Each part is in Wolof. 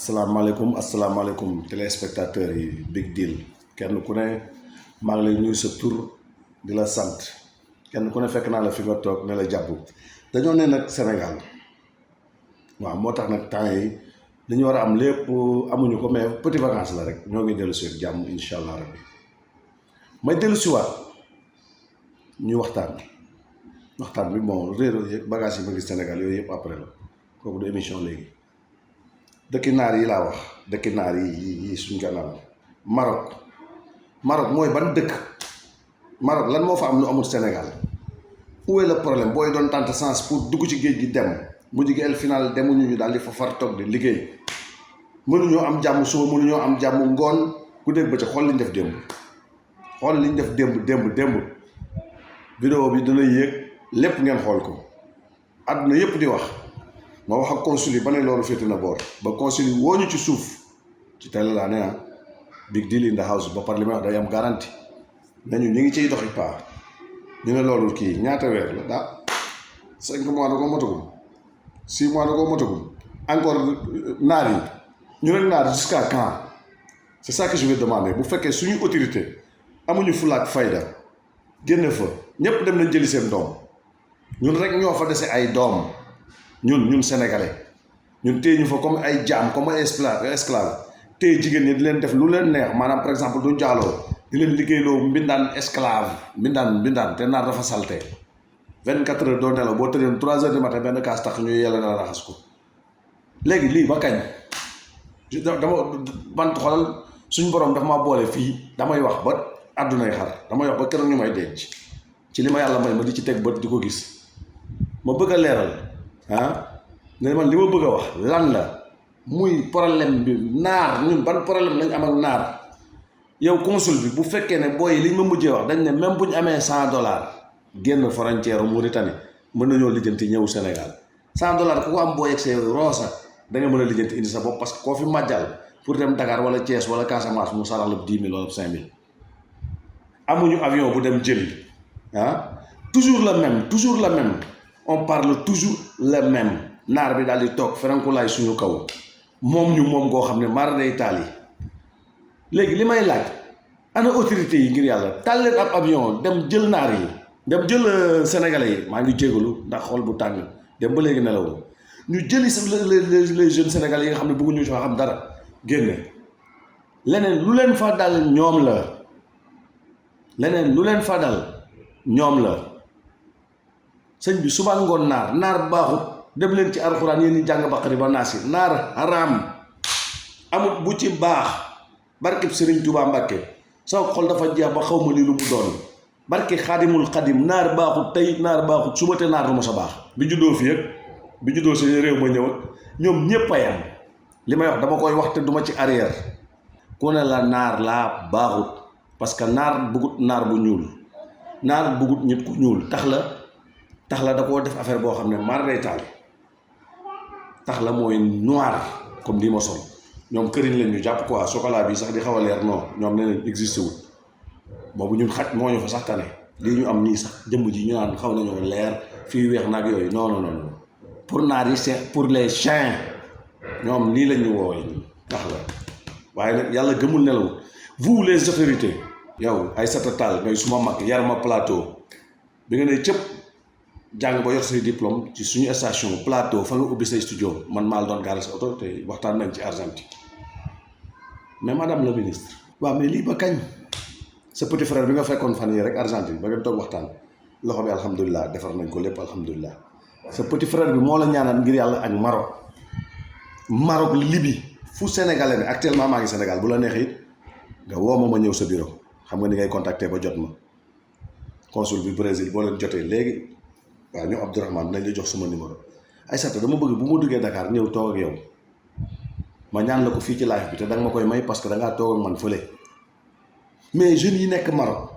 asalaamaaleykum téléspectateurs yi Big Deal kenn ku ne maa ngi lay nuyu sa tur di la sant kenn ku ne fekk naa la fi nga toog ne la jàpp dañoo ne nag Sénégal waaw moo tax nag temps yi li ñu war a am lépp amuñu ko mais petit vacances la rek ñoo ngi dellu si ak jàmm incha allah rabbi may dellu si waat ñu waxtaan bi bon réer bagage yi ma gis Sénégal yooyu yëpp après la kooku du émission léegi. dëkki naar yi laa wax dëkki naar yi suñ gannaaw Maroc mooy ban dëkk Maroc lan moo fa am lu amul Sénégal où est le problème booy doon tenter sens pour dugg ci géej gi dem mu jigéen final demuñu ñu daal di fa far toog di liggéey mënuñoo am jàmm suba mënuñoo am jàmm ngoon ku dégg ba ca xool liñ def démb vidéo bi dina yéeg lépp ngeen xool ko àdduna yépp di wax ma wax ak consul yi ba ne loolu féete na boor ba consul yi woo ñu ci suuf ci télé laa ne Big Deal in the house ba par li may wax day am garantie nañu ñu ngi ciy doxi paa ñu ne loolu kii ñaata weer la daa 5 mois da ko motagum 6 mois da ko motagum encore naar yi ñu ne naar jusqu'à quand c'est ça que je vais demander bu fekkee suñu autorité amuñu fulaak fayda génne fa ñëpp dem nañ jëli seen doom ñun rek ñoo fa dese ay doom ñun sénégalais ñun téye ñu fa comme ay jaam comme ay esclave téye jigéen ñi di leen def lu leen neex maanaam par exemple du njaaloo di leen liggéeyloo mbindaan esclave mbindaan te naar dafa salte 24 heures doo nelaw boo tëddee 3 heures du matin benn kaas tax ñu yàlla na raxas ko léegi lii ba kañ dama man xoolal suñ borom dafa ma boole fii damay wax ba àddunay xar damay wax ba keroog ñu may denc ci li ma yàlla may ma di ci teg bët di ko gis ma bëgg a leeral ne man li ma bëgg a wax lan la muy problème bi naar ñun ban problème lañ am ak naar yow consul bi bu fekkee ne booy liñ ma mujjee wax dañ ne même bu ñu amee $100 génn frontière Mauritanie mën nañoo lijjanti ñëw Sénégal $100 ku ko am boo yegsee Rossa da nga mën a lijjanti indi sa bopp parce que koo fi màjjal pour dem Dakar wala Thiès wala Casamance mu sarax la 10 000 wala 5 000 amuñu avion bu dem jëli toujours le même on parle toujours le même naar bi daal di toog ferenkulaay suñu kaw moom goo xam ne mara day taal yi léegi li may laaj ana autorité yi ngir yàlla taal leen ab avion dem jël naar yi dem jël sénégalais yi maa ngi jégalu ndax xol bu tàng dem ba léegi nelaw ñu jëli les jeunes sénégalais yi nga xam ne bëgguñu fa xam dara génne leneen lu leen fa dal ñoom la sëñ bi suba ngoon naar baaxut dem leen ci alxuraan yéen ñi jàng baqari ba naasi naar haram amut bu ci baax barkeb Sëriñ Tuubaa Mbàkke sama xol dafa jeex ba xaw ma lii lu mu doon barke xaadimul xadim naar baaxut tey naar baaxut suba te naar du ma sa baax bi juddoo fi bi juddoo si réew ma ñëw ñoom ñépp a yam li may wax dama koy wax te duma ci arrière ku ne la naar laa baaxut parce que naar bëggut naar bu ñuul naar bëggut nit ku ñuul tax la da koo def affaire boo xam ne mar day taal tax la mooy noir comme lii ma sol ñoom këriñ lañ ñu jàpp quoi chocolat bi sax di xaw a leer non ñoom nee nañ existé wul boobu ñun xaj moo ñu fa sax tane lii ñu am nii sax jëmm ji ñu naan xaw nañoo leer fii weex nag yooyu non pour naar yi c'est pour les chiens ñoom lii lañ ñu woowee tax la waaye nag yàlla gëmul nelaw vous les autorités yow Aïssata Tall ngay suma mag yar ma plateau bi nga ne cëpp jàng ba yor say diplôme ci suñu station plateau fa nga ubbi say studio man maa la doon garal sa oto te waxtaan nañ ci Argentine mais madame la ministre waaw mais lii ba kañ sa petit frère bi nga fekkoon fan yi rek Argentine ba ngeen toog waxtaan loxo bi alhamdulilah defar nañ ko lépp alhamdulilah sa petit frère bi moo la ñaanal ngir yàlla ak Maroc Libye fu sénégalais ne actuellement maa ngi Sénégal bu la neexee it nga woo ma ñëw sa bureau xam nga ni ngay contacter ba jot ma consul bi Brésil boo leen jotee léegi waaw ñoom Abdourahmane nañ la jox sama numéro Aïssata dama bëgg bu ma duggee Dakar ñëw toog ak yow ma ñaan la ko fii ci live bi te danga ma koy may parce que dangaa toog ak man fële mais jeunes yi nekk Maroc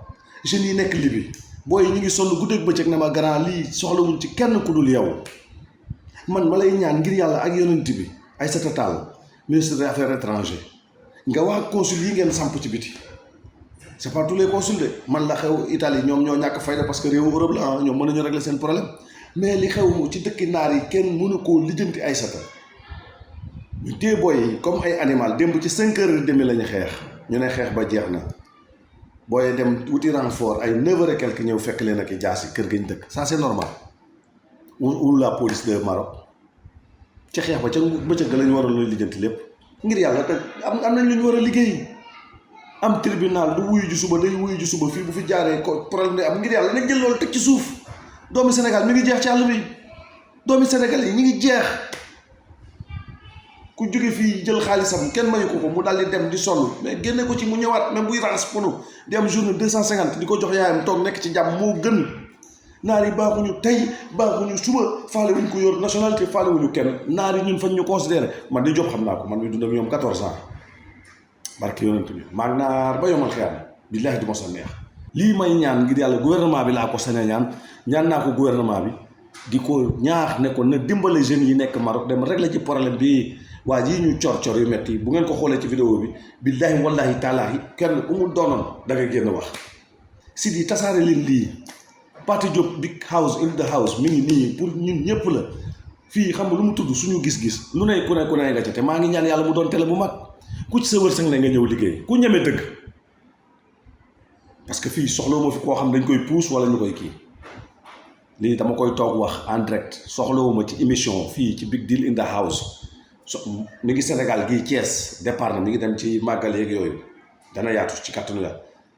jeunes yi nekk Libye booy ñu ngi sonn guddeeg bëccëg ne ma grand lii soxlawul ci kenn ku dul yow man ma lay ñaan ngir yàlla ak yonent bi Aïssata Tall ministre des affaires étrangères nga wax ak consul yi ngeen samp ci biti c'est pas tous les consuls de man la xew Italie ñoom ñoo ñàkk fayda parce que réewu Europe la ñoom mën nañu régler seen problème mais li xew ci dëkki naar yi kenn mënu koo lijjanti Aïssata ñu téye booy yi comme ay animal démb ci 5h30 lañu xeex ñu ne xeex ba jeex na booy dem wuti renfort ay 9h et quelque ñëw fekk leen ak i jaasi kër gañ dëkk ça c'est normal ou la police de Maroc ci xeex ba ca bëccëg lañu waroon looy lijjanti lépp ngir yàlla te am nañ lu ñu war a liggéey am tribunal du wuyu ju suba day wuyu ju suba fii bu fi jaaree ko problème day am ngir yàlla nañ jël loolu teg ci suuf doomi Sénégal mi ngi jeex ci àll bi doomi Sénégal yi ñi ngi jeex ku jóge fii jël xaalisam kenn mayu ko mu daal di dem di sonn mais génne ko ci mu ñëwaat même buy raxas pono di am journée 250 di ko jox yaayam toog nekk ci jàmm moo gën naar yi baaxuñu tey baaxuñu suba faale wuñ ko yor nationalité faale wuñu kenn naar yi ñun fañ ñu considéré man di job xam naa ko man mi dund ak ñoom 14 ans barke yonent bi maag naar ba yomal xiyam billaahi du ma sa neex lii may ñaan ngir yàlla gouvernement bi laa ko sañ a ñaan naa ko gouvernement bi di ko ñaax ne ko na dimbale jeunes yi nekk Maroc dem régler ci problème bi waa ji ñu cor yu metti bu ngeen ko xoolee ci vidéo bi billaahi wallaahi taalaahi kenn ku mu doonoon da nga génn wax si di tasaare leen lii Pathé Diop big house in the house mi ngi nii pour ñun ñëpp la fii xam nga lu mu tudd suñu gis-gis lu ne ku ne nga ca te maa ngi ñaan yàlla mu doon télé bu mag ku ci sa wërsëg ne nga ñëw liggéey ku ñeme dëgg parce que fii soxla ma fi koo xam dañ koy puus wala ñu koy kii lii dama koy toog wax en direct soxlawuma ci émission fii ci big deal in the house mi ngi Sénégal gii Thiès départ na mi ngi dem ci màggal yeeg yooyu dana yaatu ci kattanu la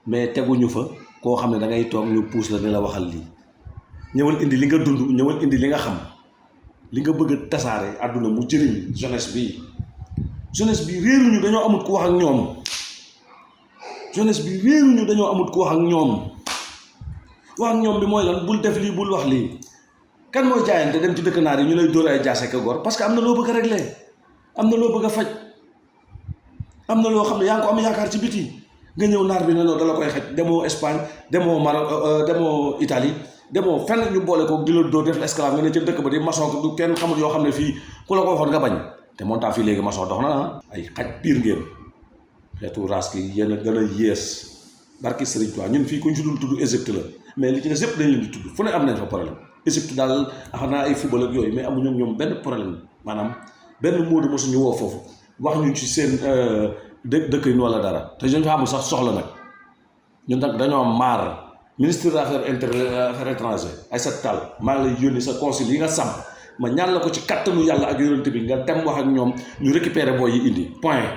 mais teguñu fa koo xam ne da ngay toog ñu puus la ne la waxal lii ñëwal indi li nga dund ñëwal indi li nga xam li nga bëgg a tasaare àdduna mu jëriñ jeunesse bi réeruñu dañoo amut ku wax ak ñoom jeunesse bi réeruñu dañoo amut ku wax ak ñoom wax ak ñoom bi mooy lan bul def lii bul wax lii kan mooy jaayante dem ci dëkk naar yi ñu lay dóor ay jaase ka gor parce que am na loo bëgg a régler am na loo bëgg a faj am na loo xam ne yaa ngi ko am yaakaar ci biti nga ñëw naar bi ne non dala koy xaj demoo Espagne demoo Maroc demoo Italie demoo fenn ñu boole ko di la dóor def la esclave nga ne ca dëkk ba di maçon du kenn xamul yoo xam ne fii ku la ko waxoon nga bañ te montant fii léegi maçon dox na ay xaj piir ngeen xeetu race ki yéen a gën a yées barki Serigne Touba ñun fii kuñ fi dul tudd Égypte la mais li ci des yëpp dañ leen di tudd fu ne am nañ fa problème Égypte daal xam naa ay football ak yooyu mais amuñu ñoom benn problème maanaam benn moodu mosuñu woo foofu wax ñu ci seen dëkk yi wala dara te ñun fa amul sax soxla nag ñun nag dañoo maar ministre des affaires étrangères Aïssata Tall maa ngi lay yónni sa consul yi nga samp ma ñaan la ko ci kattanu yàlla ak yonent bi nga dem wax ak ñoom ñu récupérer booy yi indi point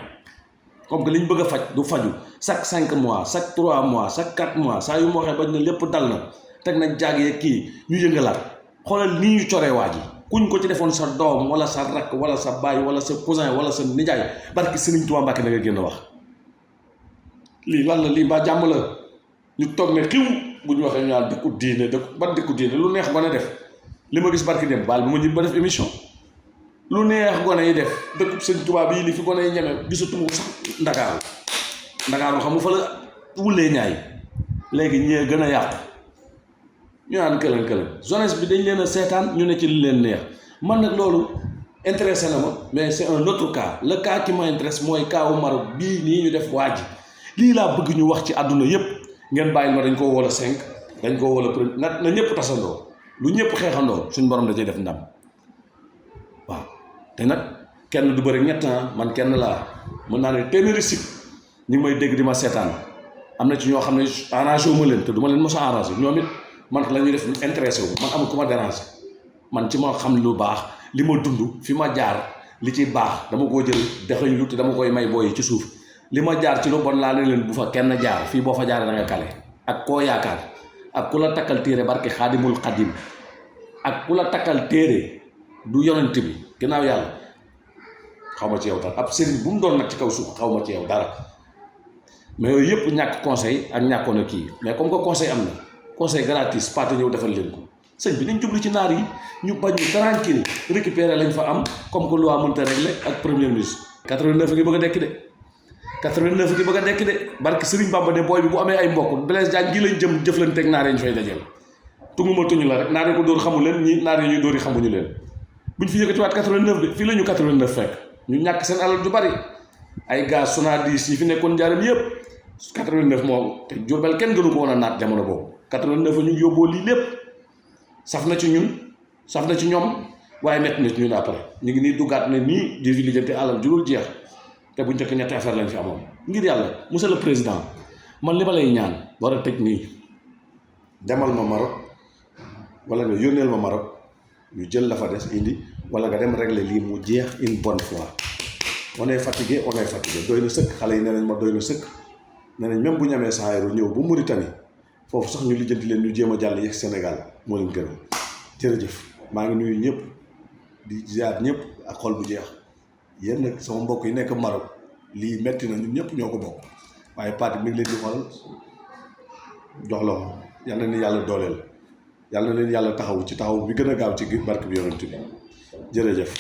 comme que li ñu bëgg a faj du faju chaque 5 mois chaque 3 mois chaque 4 mois saa yu ma waxee bañ ne lépp dal na teg nañ jaagee kii ñu yëngalaat xoolal nii ñu coree waa ji kuñ ko ci defoon sa doom wala sa rakk wala sa baay wala sa cousin wala sa nijaay barki Serigne Touba Mbacke na nga génn wax lii lan la lii mbaa jàmm la ñu toog ne xiw bu ñu waxee ñu naan dëkku diine dëkku diine lu neex gone def li ma gis barki dem baal bi ma ñib ba def émission lu neex gone yi def dëkku Serigne Touba bii li fi gone yi ñeme gisatuma ko sax Ndakaaru xam nga fa la wulee ñaay léegi ñee gën a yàqu ñu naan këlan jeunesse bi dañ leen a seetaan ñu ne ci li leen neex man nag loolu intéressé na ma mais c'est un autre cas le cas qui m'intéresse mooy cas wu Maroc bii nii ñu def waa ji lii laa bëgg ñu wax ci àdduna yépp ngeen bàyyil ma dañ koo wala 5 dañ koo wala premier na ñëpp tasandoo lu ñëpp xeexandoo suñ borom da cay def ndam waaw te nag kenn du bëri ñett man kenn laa mën naa ne téeméeri site ñu ngi may dégg di ma seetaan am na ci ñoo xam ne arrangé wu ma leen te du ma leen mos a arrangé ñoom it man la ñuy def intéressé wu man amul ku ma déranger man ci ma xam lu baax li ma dund fi ma jaar li ci baax dama koo jël dexañ lu te dama koy may booyi ci suuf li ma jaar ci lu bon laa ne leen bu fa kenn jaar fii boo fa jaaree da nga kale ak koo yaakaar ak ku la takkal téere barke xaadimul xadim ak ku la takkal téere du yonent bi ginnaaw yàlla xaw ma ci yow dara ab sëriñ bu mu doon nag ci kaw suuf xaw ma ci yow dara mais yooyu yëpp ñàkk conseil ak ñàkkoon a kii mais comme que conseil am na conseil gratis Pathé ñëw defal leen ko sëñ bi nañ jublu ci naar yi ñu bañ ñu tranquille récupérer lañ fa am comme que loi mënta régler ak premier ministre 89 ngi bëgg a dekki de 89 ngi bëgg a dekki de barke Serigne Bamba de booy bi bu amee ay mbokk Blaise Diagne gi lañ jëm jëflanteeg naar yi ñu fay dajeel tunguma tuñu la rek naar yi ko dóor xamu leen ñi naar yi ñuy dóor yi xamuñu leen buñ fi yëkkatiwaat 89 de fii la ñu 89 fekk ñu ñàkk seen alal ju bari ay gaz Sonadis yi fi nekkoon njaaram yëpp 89 moo te Jurbel kenn gënu ko woon a naat jamono boobu 89 ñu yóbboo lii lépp saf na ci ñun saf na ci ñoom waaye métti na ci ñun après ñu ngi nii duggaat ne nii di fi lijjanti alal jurul jeex te bu njëkk ñetti affaire lañ fi amoon ngir yàlla monsieur le président man li ma lay ñaan war a tëj nii demal ma Maroc wala nga yónneel ma Maroc ñu jël la fa des indi wala nga dem régler lii mu jeex une bonne fois on est fatigué doy na sëkk xale yi nee nañ ma doy na sëkk nee nañ même bu ñu amee saxaaru ñëw bu Mauritanie foofu sax ñu lijjanti leen ñu jéem a jàll yegg Sénégal moo leen gën jërëjëf maa ngi nuyu ñëpp di ziar ñëpp ak xol bu jeex yéen nag sama mbokk yi nekk Maroc lii metti na ñun ñëpp ñoo ko bokk waaye parti mi ngi leen di xoolal jox la ko yal na ni yàlla dooleel yàlla na leen yàlla taxaw ci taxaw bi gën a gaaw ci barke bi yonent bi jërëjëf.